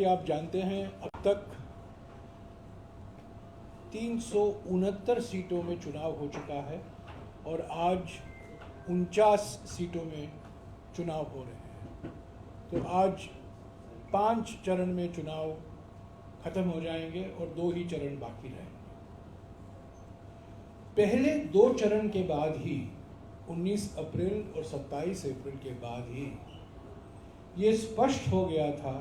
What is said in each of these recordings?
आप जानते हैं अब तक 369 सीटों में चुनाव हो चुका है और आज 49 सीटों में चुनाव हो रहे हैं। तो आज 5 चरण में चुनाव खत्म हो जाएंगे और 2 ही चरण बाकी रहेंगे। पहले 2 चरण के बाद ही 19 अप्रैल और 27 अप्रैल के बाद ही ये स्पष्ट हो गया था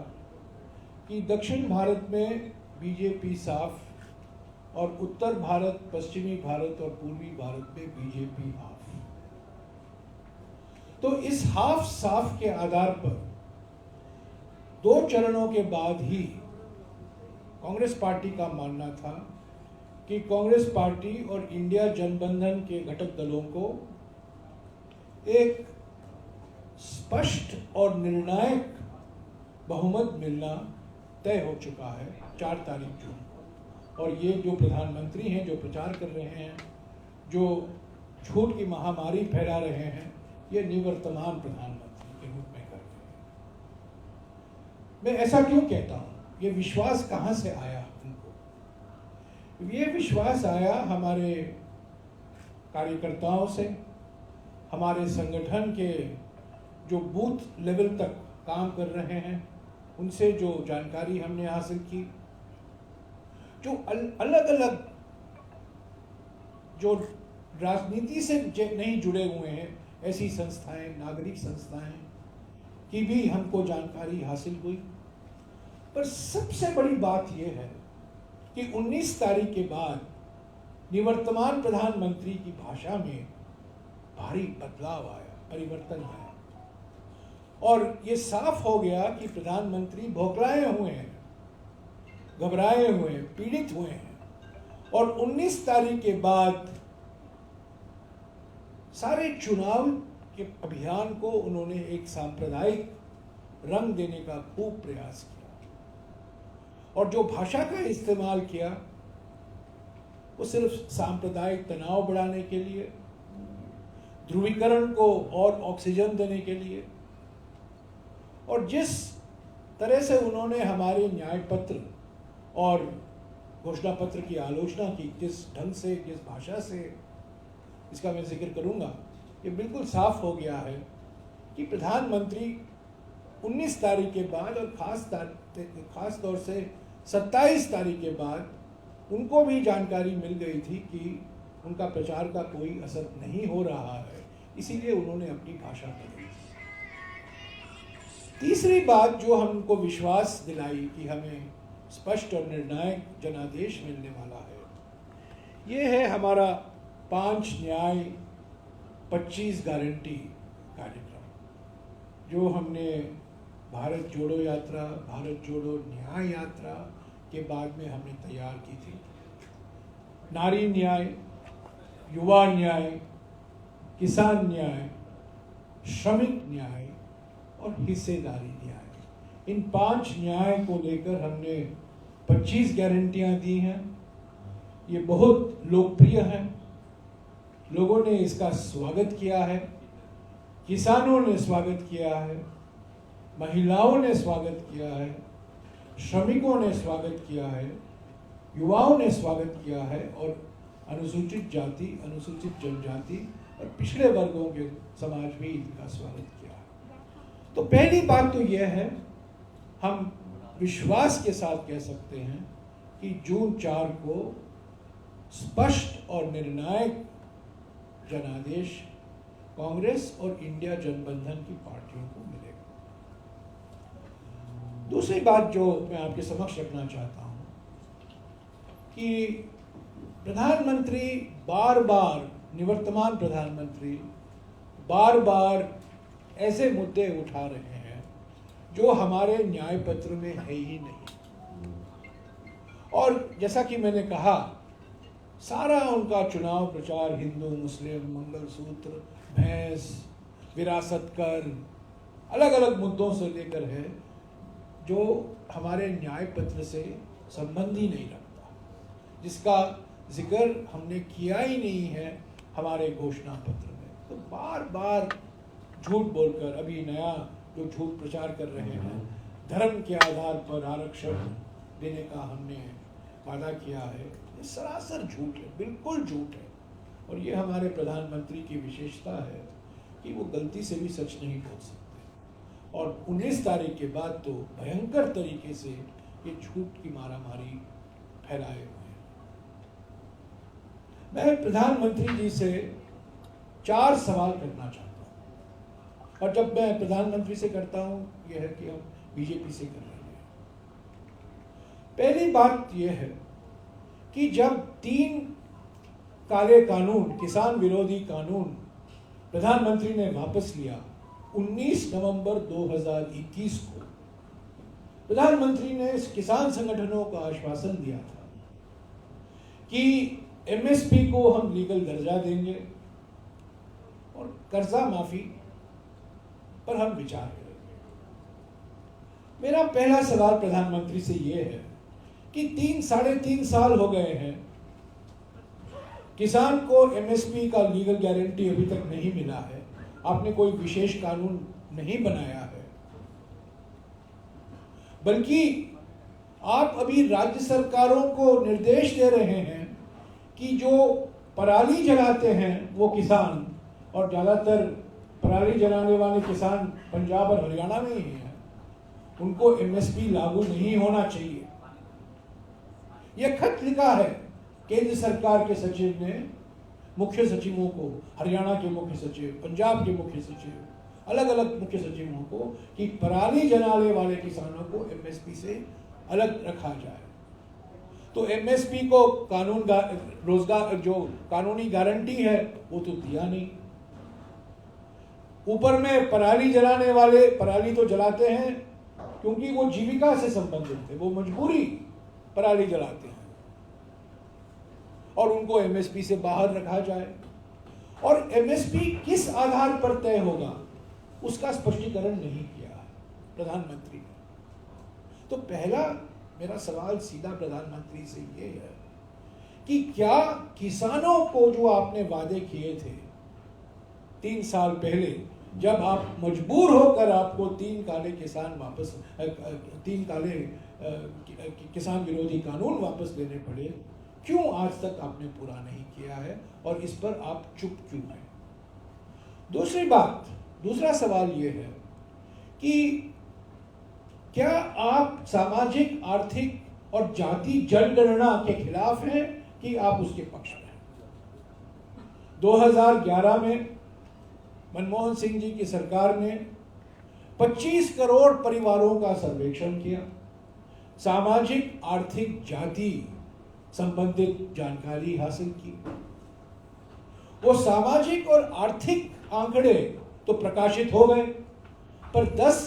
कि दक्षिण भारत में बीजेपी साफ और उत्तर भारत, पश्चिमी भारत और पूर्वी भारत में बीजेपी हाफ। तो इस हाफ साफ के आधार पर 2 चरणों के बाद ही कांग्रेस पार्टी का मानना था कि कांग्रेस पार्टी और इंडिया जनबंधन के घटक दलों को एक स्पष्ट और निर्णायक बहुमत मिलना तय हो चुका है 4 तारीख जून। और ये जो प्रधानमंत्री हैं, जो प्रचार कर रहे हैं, जो झूठ की महामारी फैला रहे हैं, ये निवर्तमान प्रधानमंत्री के रूप में कर रहे हैं। मैं ऐसा क्यों कहता हूँ? ये विश्वास कहाँ से आया उनको? ये विश्वास आया हमारे कार्यकर्ताओं से, हमारे संगठन के जो बूथ लेवल तक काम कर रहे हैं उनसे जो जानकारी हमने हासिल की, जो अलग अलग जो राजनीति से नहीं जुड़े हुए हैं ऐसी संस्थाएं, नागरिक संस्थाएं की भी हमको जानकारी हासिल हुई। पर सबसे बड़ी बात यह है कि 19 तारीख के बाद निवर्तमान प्रधानमंत्री की भाषा में भारी बदलाव आया, परिवर्तन आया और ये साफ हो गया कि प्रधानमंत्री बौखलाए हुए हैं, घबराए हुए हैं, पीड़ित हुए हैं। और 19 तारीख के बाद सारे चुनाव के अभियान को उन्होंने एक सांप्रदायिक रंग देने का खूब प्रयास किया और जो भाषा का इस्तेमाल किया वो सिर्फ सांप्रदायिक तनाव बढ़ाने के लिए, ध्रुवीकरण को और ऑक्सीजन देने के लिए, और जिस तरह से उन्होंने हमारे न्याय पत्र और घोषणा पत्र की आलोचना की, जिस ढंग से, जिस भाषा से, इसका मैं जिक्र करूंगा, ये बिल्कुल साफ हो गया है कि प्रधानमंत्री 19 तारीख के बाद और खास तौर से 27 तारीख के बाद उनको भी जानकारी मिल गई थी कि उनका प्रचार का कोई असर नहीं हो रहा है, इसीलिए उन्होंने अपनी भाषा बदली। तीसरी बात जो हमको विश्वास दिलाई कि हमें स्पष्ट और निर्णायक जनादेश मिलने वाला है, ये है हमारा 5 न्याय 25 गारंटी कार्यक्रम, जो हमने भारत जोड़ो यात्रा, भारत जोड़ो न्याय यात्रा के बाद में हमने तैयार की थी। नारी न्याय, युवा न्याय, किसान न्याय, श्रमिक न्याय और हिस्सेदारी न्याय, इन 5 न्याय को लेकर हमने 25 गारंटियां दी हैं। ये बहुत लोकप्रिय हैं, लोगों ने इसका स्वागत किया है, किसानों ने स्वागत किया है, महिलाओं ने स्वागत किया है, श्रमिकों ने स्वागत किया है, युवाओं ने स्वागत किया है और अनुसूचित जाति, अनुसूचित जनजाति और पिछड़े वर्गों के समाज भी इनका स्वागत किया है। तो पहली बात तो यह है, हम विश्वास के साथ कह सकते हैं कि जून 4 को स्पष्ट और निर्णायक जनादेश कांग्रेस और इंडिया जनबंधन की पार्टियों को मिलेगा। दूसरी बात जो मैं आपके समक्ष रखना चाहता हूं कि प्रधानमंत्री बार बार, निवर्तमान प्रधानमंत्री बार बार ऐसे मुद्दे उठा रहे हैं जो हमारे न्याय पत्र में है ही नहीं। और जैसा कि मैंने कहा, सारा उनका चुनाव प्रचार हिंदू, मुस्लिम, मंगलसूत्र, भैंस, विरासत कर, अलग अलग मुद्दों से लेकर है जो हमारे न्याय पत्र से संबंध ही नहीं रखता, जिसका जिक्र हमने किया ही नहीं है हमारे घोषणा पत्र में। तो बार बार झूठ बोलकर, अभी नया जो झूठ प्रचार कर रहे हैं, धर्म के आधार पर आरक्षण देने का हमने वादा किया है, ये सरासर झूठ है, बिल्कुल झूठ है। और ये हमारे प्रधानमंत्री की विशेषता है कि वो गलती से भी सच नहीं बोल सकते। और 19 तारीख के बाद तो भयंकर तरीके से ये झूठ की मारामारी फैलाए हुए हैं। मैं प्रधानमंत्री जी से 4 सवाल करना चाहता हूँ, और जब मैं प्रधानमंत्री से करता हूँ यह है कि हम बीजेपी से कर रहे हैं। पहली बात यह है कि जब 3 काले कानून, किसान विरोधी कानून प्रधानमंत्री ने वापस लिया 19 नवंबर 2021 को, प्रधानमंत्री ने किसान संगठनों को आश्वासन दिया था कि एमएसपी को हम लीगल दर्जा देंगे और कर्जा माफी पर हम विचार करेंगे। मेरा पहला सवाल प्रधानमंत्री से यह है कि 3-3.5 साल हो गए हैं, किसान को एमएसपी का लीगल गारंटी अभी तक नहीं मिला है, आपने कोई विशेष कानून नहीं बनाया है, बल्कि आप अभी राज्य सरकारों को निर्देश दे रहे हैं कि जो पराली जलाते हैं वो किसान, और ज्यादातर पराली जलाने वाले किसान पंजाब और हरियाणा में ही हैं, उनको एमएसपी लागू नहीं होना चाहिए। यह खत लिखा है केंद्र सरकार के सचिव ने मुख्य सचिवों को, हरियाणा के मुख्य सचिव, पंजाब के मुख्य सचिव, अलग अलग मुख्य सचिवों को, कि पराली जलाने वाले किसानों को एमएसपी से अलग रखा जाए। तो एमएसपी को कानून रोजगार जो कानूनी गारंटी है वो तो दिया नहीं। ऊपर में पराली जलाने वाले पराली तो जलाते हैं क्योंकि वो जीविका से संबंधित है, वो मजबूरी पराली जलाते हैं, और उनको एमएसपी से बाहर रखा जाए। और एमएसपी किस आधार पर तय होगा उसका स्पष्टीकरण नहीं किया है प्रधानमंत्री ने। तो पहला मेरा सवाल सीधा प्रधानमंत्री से ये है कि क्या किसानों को जो आपने वादे किए थे 3 साल पहले, जब आप मजबूर होकर आपको 3 काले किसान विरोधी कानून वापस लेने पड़े, क्यों आज तक आपने पूरा नहीं किया है, और इस पर आप चुप क्यों हैं? दूसरा सवाल यह है कि क्या आप सामाजिक, आर्थिक और जाति जनगणना के खिलाफ हैं कि आप उसके पक्ष में हैं? 2011 में मनमोहन सिंह जी की सरकार ने 25 करोड़ परिवारों का सर्वेक्षण किया, सामाजिक, आर्थिक, जाति संबंधित जानकारी हासिल की। वो सामाजिक और आर्थिक आंकड़े तो प्रकाशित हो गए, पर 10